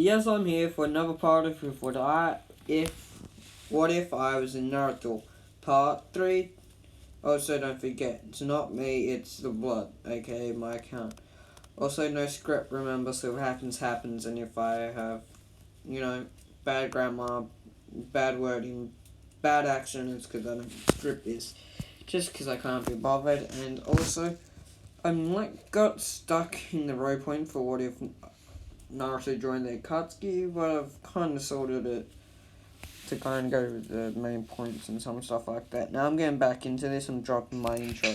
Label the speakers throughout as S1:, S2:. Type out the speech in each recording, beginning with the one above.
S1: Yes, I'm here for another part of What If I Was in Naruto, Part 3. Also, don't forget, it's not me, it's the blood, aka my account. Also, no script, remember, so if happens, happens, and if I have, bad grammar, bad wording, bad action, it's because I don't script this. Just because I can't be bothered, and also, got stuck in the row point for What If Naruto joined the Akatsuki, but I've kind of sorted it to kind of go with the main points and some stuff like that. Now I'm getting back into this and dropping my intro.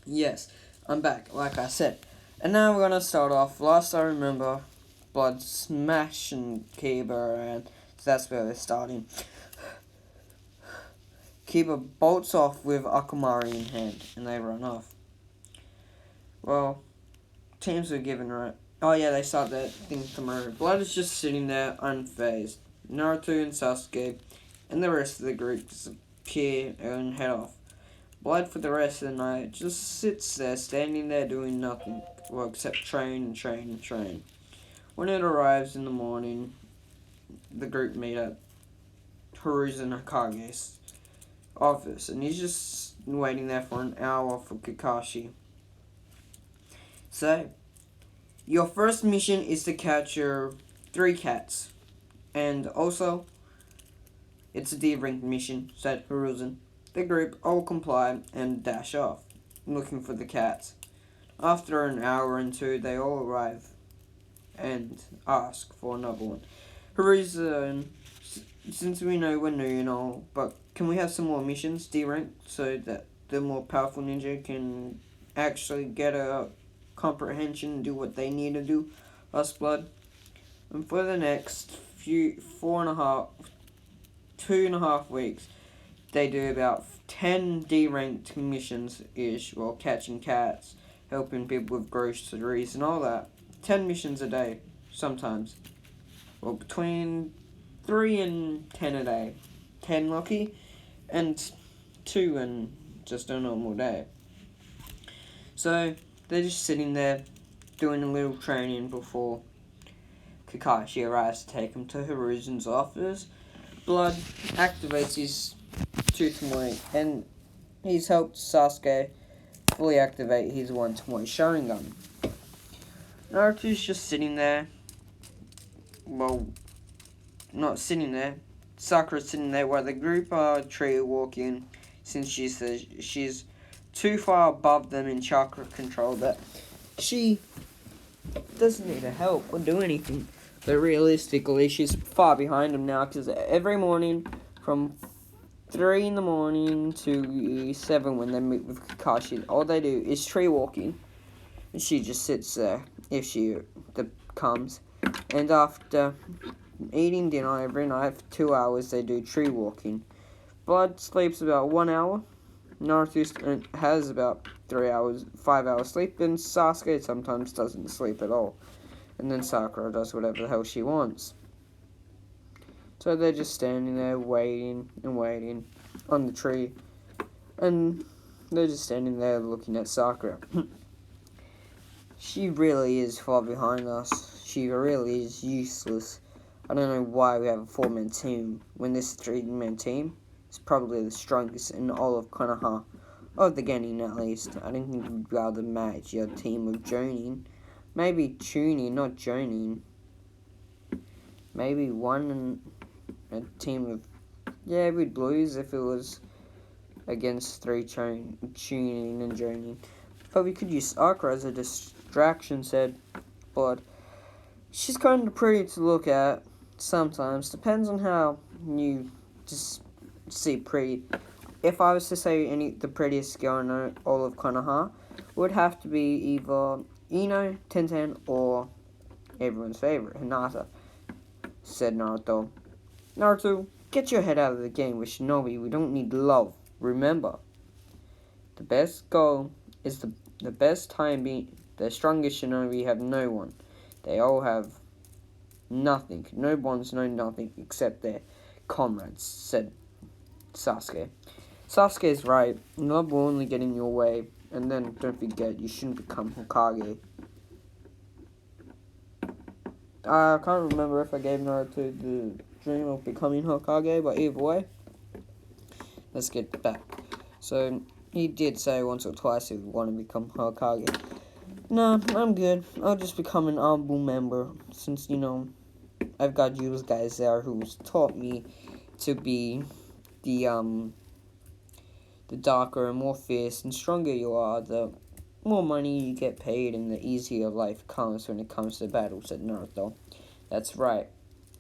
S1: Yes, I'm back, like I said. And now we're gonna start off. Last I remember, Blood smashing Kiba, and that's where we're starting. Kiba bolts off with Akamari in hand, and they run off. Well, teams were given right. Oh yeah, they start that thing tomorrow. Blood is just sitting there unfazed. Naruto and Sasuke and the rest of the group disappear and head off. Blood for the rest of the night just sits there, standing there doing nothing, well, except train and train and train. When it arrives in the morning, the group meet at Hiruzen Hokage's office, and he's just waiting there for an hour for Kakashi. So, your first mission is to capture 3 cats, and also, it's a D-rank mission, said Hiruzen. The group all comply and dash off, looking for the cats. After an hour and 2, they all arrive and ask for another one. Hiruzen, since we know we're new and all, but can we have some more missions, D-rank, so that the more powerful ninja can actually get a comprehension and do what they need to do, us Blood? And for the next 2.5 weeks, they do about 10 D-ranked missions-ish while catching cats, helping people with groceries and all that. 10 missions a day, sometimes. Well, between 3 and 10 a day. 10 lucky, and 2 in just a normal day. So, they're just sitting there, doing a little training before Kakashi arrives to take him to Hiruzen's office. Blood activates his Tooth Moe, and he's helped Sasuke fully activate his one Tomoe Sharingan. Naruto's just sitting there. Well, not sitting there. Sakura's sitting there while the group are tree walking, since she says she's too far above them in chakra control that she doesn't need to help or do anything. But realistically, she's far behind them now, because every morning from 3 in the morning to 7 when they meet with Kakashi, all they do is tree walking. And she just sits there if she comes. And after eating dinner every night for 2 hours, they do tree walking. Blood sleeps about 1 hour. Naruto has about 5 hours sleep, and Sasuke sometimes doesn't sleep at all. And then Sakura does whatever the hell she wants. So they're just standing there waiting and waiting on the tree. And they're just standing there looking at Sakura. She really is far behind us. She really is useless. I don't know why we have a 4-man team when this 3-man team is probably the strongest in all of Konoha. Or the Genin, at least. I don't think we'd rather match your team with Jonin. Maybe Chunin, not Jonin. Maybe a team of... Yeah, we'd lose if it was against 3 Chunin and Jonin. But we could use Sakura as a distraction, said Blood. She's kind of pretty to look at, sometimes. Depends on how you just see pretty. if I was to say the prettiest girl in all of Konoha, it would have to be either Ino, Tenten, or everyone's favorite, Hinata, said Naruto. Naruto, get your head out of the game with Shinobi. We don't need love. Remember, the best goal is the best time being the strongest Shinobi have no one. They all have nothing. No bonds, no nothing except their comrades, said Sasuke. Sasuke is right. Love will only get in your way. And then, don't forget, you shouldn't become Hokage. I can't remember if I gave Naruto the dream of becoming Hokage, but either way, let's get back. So, he did say once or twice he would want to become Hokage. Nah, I'm good. I'll just become an honorable member, since, I've got you guys there who's taught me to be the darker and more fierce and stronger you are, the more money you get paid and the easier life comes when it comes to battle, said Naruto. That's right.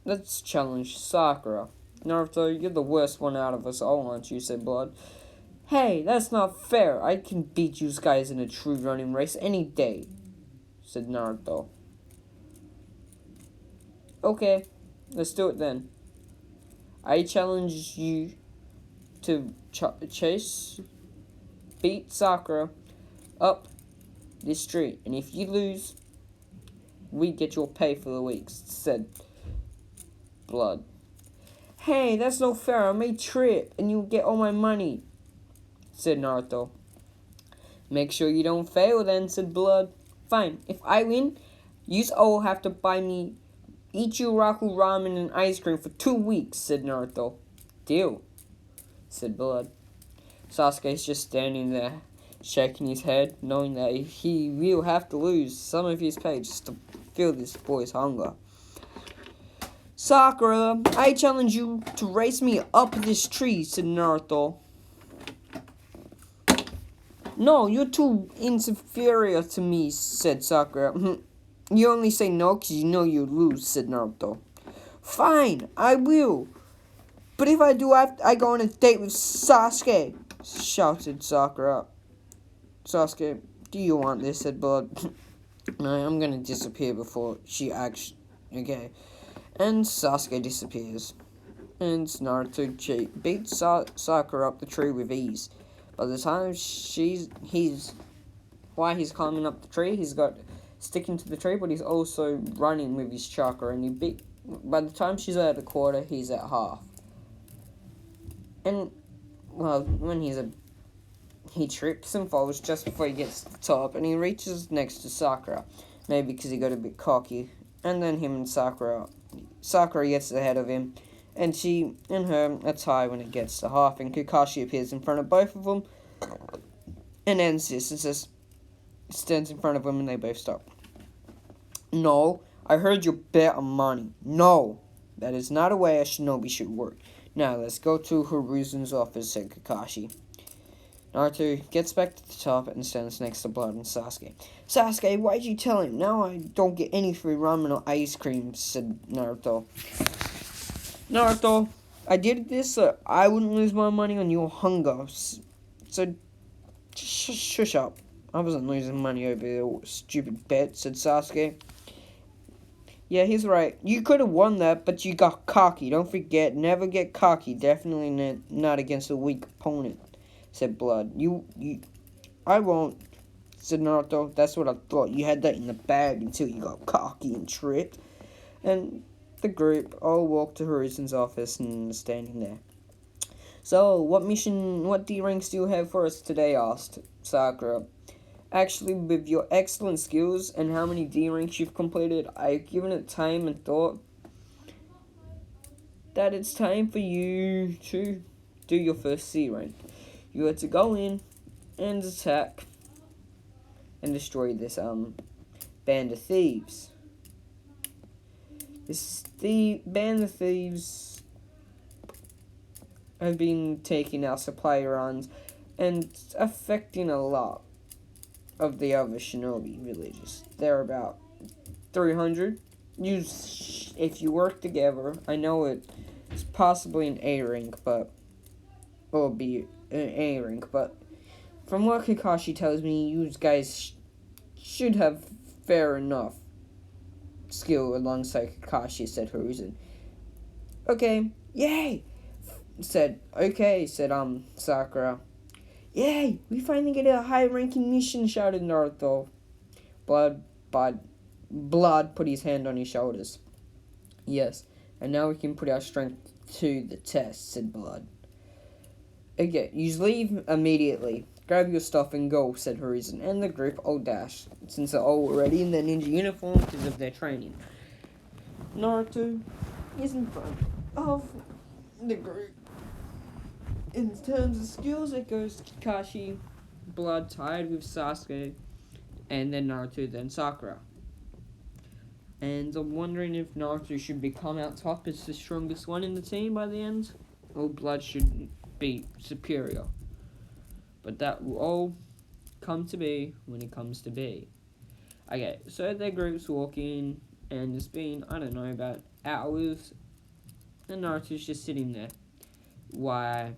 S1: Let's challenge Sakura. Naruto, you're the worst one out of us all, aren't you, said Blood. Hey, that's not fair. I can beat you guys in a true running race any day, said Naruto. Okay, let's do it then. I challenge you to beat Sakura up this street, and if you lose, we get your pay for the week, said Blood. Hey, that's no fair. I made trip, and you'll get all my money, said Naruto. Make sure you don't fail then, said Blood. Fine, if I win, yous all have to buy me Ichiraku ramen and ice cream for 2 weeks, said Naruto. Deal, said Blood. Sasuke's just standing there, shaking his head, knowing that he will have to lose some of his pay just to fill this boy's hunger. Sakura, I challenge you to race me up this tree, said Naruto. No, you're too inferior to me, said Sakura. You only say no because you know you'll lose, said Naruto. Fine, I will. But if I do, I go on a date with Sasuke, shouted Sakura. Sasuke, do you want this, said Blood. No, I'm gonna disappear before she acts. Okay. And Sasuke disappears. And Naruto beats Sakura up the tree with ease. By the time while he's climbing up the tree, he's got sticking to the tree, but he's also running with his chakra. And by the time she's at a quarter, he's at half. And well, when he trips and falls just before he gets to the top, and he reaches next to Sakura, maybe because he got a bit cocky. And then him and Sakura gets ahead of him, and she and her a tie when it gets to half, and Kakashi appears in front of both of them and ends this and stands in front of them, and they both stop. No, I heard you bet on money. No, that is not a way a shinobi should work. Now let's go to Hiruzen's office, said Kakashi. Naruto gets back to the top and stands next to Blood and Sasuke. Sasuke, why'd you tell him? Now I don't get any free ramen or ice cream, said Naruto. Naruto, I did this so I wouldn't lose my money on your hunger. So, shush up. I wasn't losing money over the stupid bet, said Sasuke. Yeah, he's right. You could have won that, but you got cocky. Don't forget, never get cocky. Definitely not against a weak opponent, said Blood. I won't, said Naruto. That's what I thought. You had that in the bag until you got cocky and tripped. And the group all walked to Hiruzen's office and standing there. So, what D ranks do you have for us today? Asked Sakura. Actually, with your excellent skills and how many D ranks you've completed, I've given it time and thought that it's time for you to do your first C rank. You had to go in and attack and destroy this band of thieves. The band of thieves have been taking our supply runs and affecting a lot of the other shinobi villages. They're about 300. If you work together, I know it's possibly an A rank, but it'll be A rank, but from what Kakashi tells me, you guys should have fair enough skill alongside Kakashi, said Hiruzen. Okay, yay! Said Sakura. Yay! We finally get a high-ranking mission, shouted Naruto. Blood put his hand on his shoulders. Yes, and now we can put our strength to the test, said Blood. Okay, you leave immediately. Grab your stuff and go, said Hiruzen, and the group all dashed, since they're already in their ninja uniform because of their training. Naruto is in front of the group. In terms of skills, it goes Kakashi, Blood tied with Sasuke, and then Naruto, then Sakura. And I'm wondering if Naruto should become out top as the strongest one in the team by the end, or Blood should be superior. But that will all come to be when it comes to be. Okay, so their group's walking, and it's been, I don't know, about hours, and Naruto's just sitting there. Why?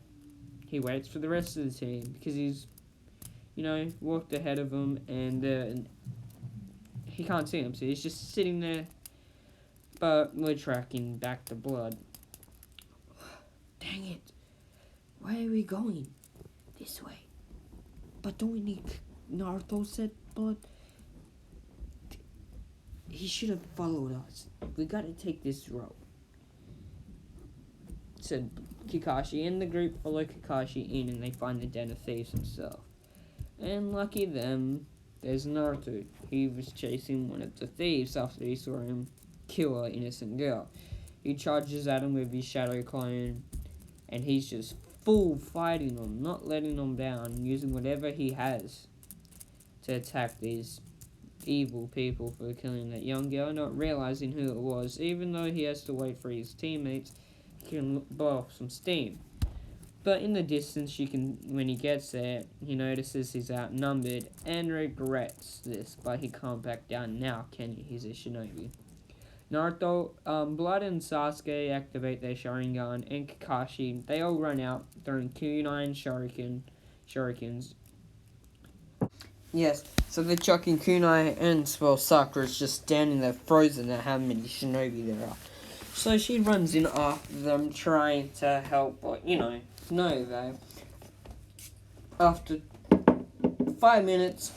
S1: He waits for the rest of the team, because he's, walked ahead of them, and he can't see him, so he's just sitting there. But we're tracking back to Blood. Dang it. Where are we going? This way. But don't we need... Naruto said Blood. He should have followed us. We gotta take this road, said Kakashi, and the group follow Kakashi in, and they find the den of thieves himself. And lucky them, there's Naruto. He was chasing one of the thieves after he saw him kill an innocent girl. He charges at him with his shadow clone, and he's just full fighting them, not letting them down, using whatever he has to attack these evil people for killing that young girl, not realizing who it was. Even though he has to wait for his teammates, he can blow off some steam. But in the distance, when he gets there, he notices he's outnumbered and regrets this, but he can't back down now, can he? He's a shinobi. Naruto, Blood and Sasuke activate their Sharingan, and Kakashi, they all run out, throwing kunai shurikens. Yes, so they're chucking kunai, and Sakura's just standing there frozen at how many shinobi there are. So she runs in after them, trying to help, but, no, though. After 5 minutes,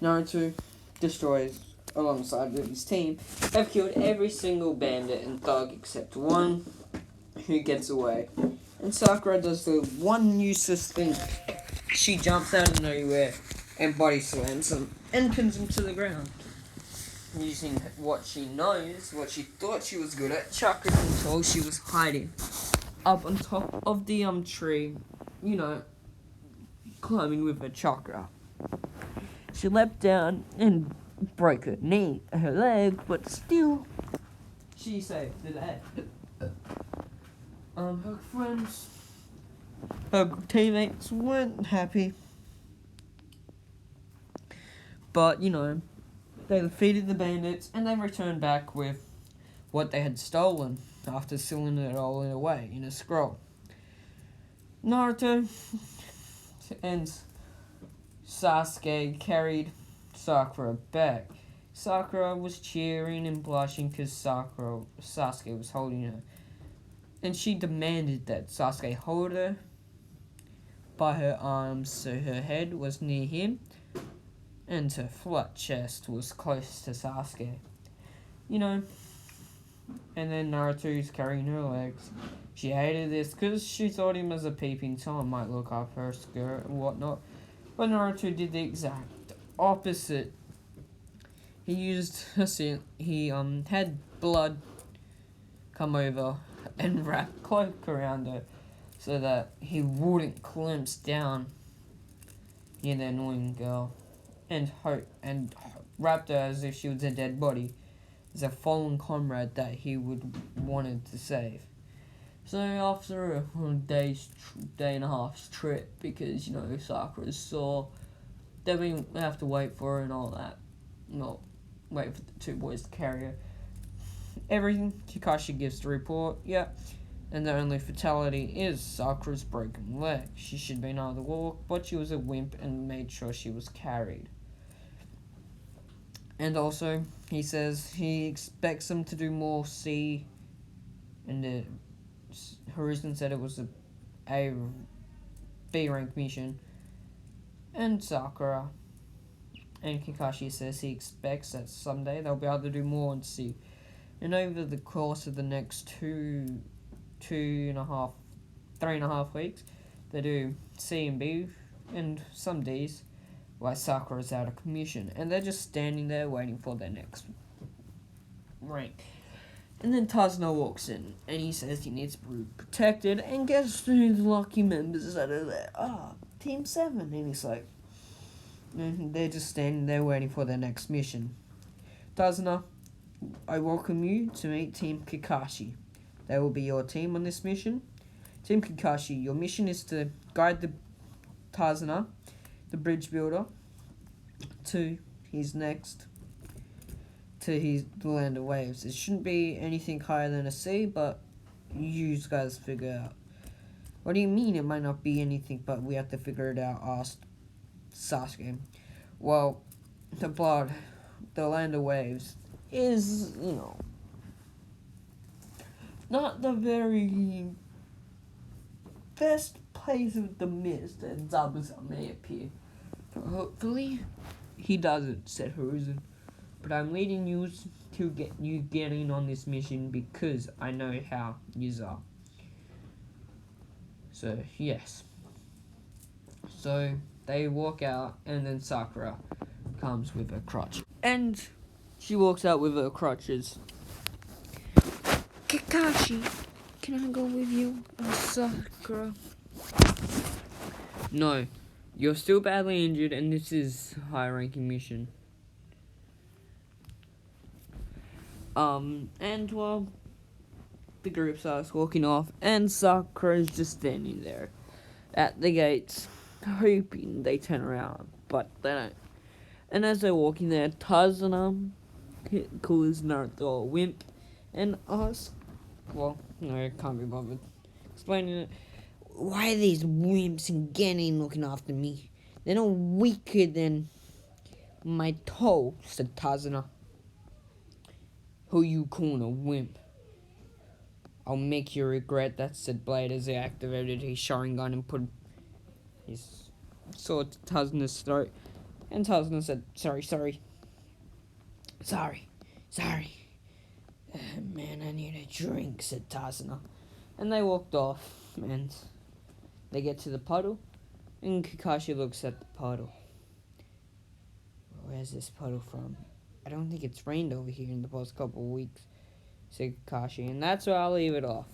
S1: Naruto destroys, alongside with his team. They've killed every single bandit and thug except one who gets away. And Sakura does the one useless thing. She jumps out of nowhere and body slams him and pins him to the ground. Using what she knows, what she thought she was good at, chakra control, she was hiding up on top of the tree, climbing with her chakra. She leapt down and broke her leg, but still, she saved the day. Her friends, her teammates weren't happy, but they defeated the bandits and they returned back with what they had stolen after sealing it all away in a scroll. Naruto and Sasuke carried Sakura back. Sakura was cheering and blushing because Sasuke was holding her. And she demanded that Sasuke hold her by her arms so her head was near him and her flat chest was close to Sasuke. And then Naruto's carrying her legs. She hated this because she thought him as a peeping Tom might look up her skirt and whatnot. But Naruto did the exact opposite. He had Blood come over and wrap cloak around her so that he wouldn't glimpse down near the annoying girl, and wrapped her as if she was a dead body, as a fallen comrade that he wanted to save. So after a day and a half's trip, because Sakura's sore, then we have to wait for her and all that. Not wait for the two boys to carry her. Everything Kakashi gives the report. Yeah, And the only fatality is Sakura's broken leg. She should have been able to walk, but she was a wimp and made sure she was carried. And also, he says he expects them to do more C, and Horizon said it was a B rank mission. And Sakura and Kakashi says he expects that someday they'll be able to do more on C. And over the course of the next 3.5 weeks, they do C and B and some D's, while Sakura's out of commission. And they're just standing there waiting for their next rank. And then Tazuna walks in, and he says he needs to be protected, and guess who the lucky members that are there? Team 7. And he's like, and they're just standing there waiting for their next mission. Tazuna, I welcome you to meet Team Kakashi. They will be your team on this mission. Team Kakashi, your mission is to guide the Tazuna, the bridge builder, to the land of waves. It shouldn't be anything higher than a C, but you guys figure out. What do you mean it might not be anything, but we have to figure it out? Asked Sasuke. Well, the land of waves is, not the very best place with the mist, and Zabuza may appear. Hopefully, he doesn't, said Horizon. But I'm leading you to get in on this mission because I know how you are. So, yes. So, they walk out, and then Sakura comes with her crutch. And she walks out with her crutches. Kakashi, can I go with you? Sakura. No, you're still badly injured, and this is a high-ranking mission. And well, the group starts walking off, and Sakura's just standing there at the gates, hoping they turn around, but they don't. And as they're walking there, Tazuna calls Naruto a wimp, and asks, well, no, I can't be bothered explaining it. Why are these wimps and Genin looking after me? They're no weaker than my toe, said Tazuna. Who you calling a wimp? I'll make you regret that, said Blade as he activated his Sharingan and put his sword to Tazuna's throat. And Tazuna said, Sorry. Man, I need a drink, said Tazuna. And they walked off, and they get to the puddle, and Kakashi looks at the puddle. Where's this puddle from? I don't think it's rained over here in the past couple of weeks, said Kakashi, and that's where I'll leave it off.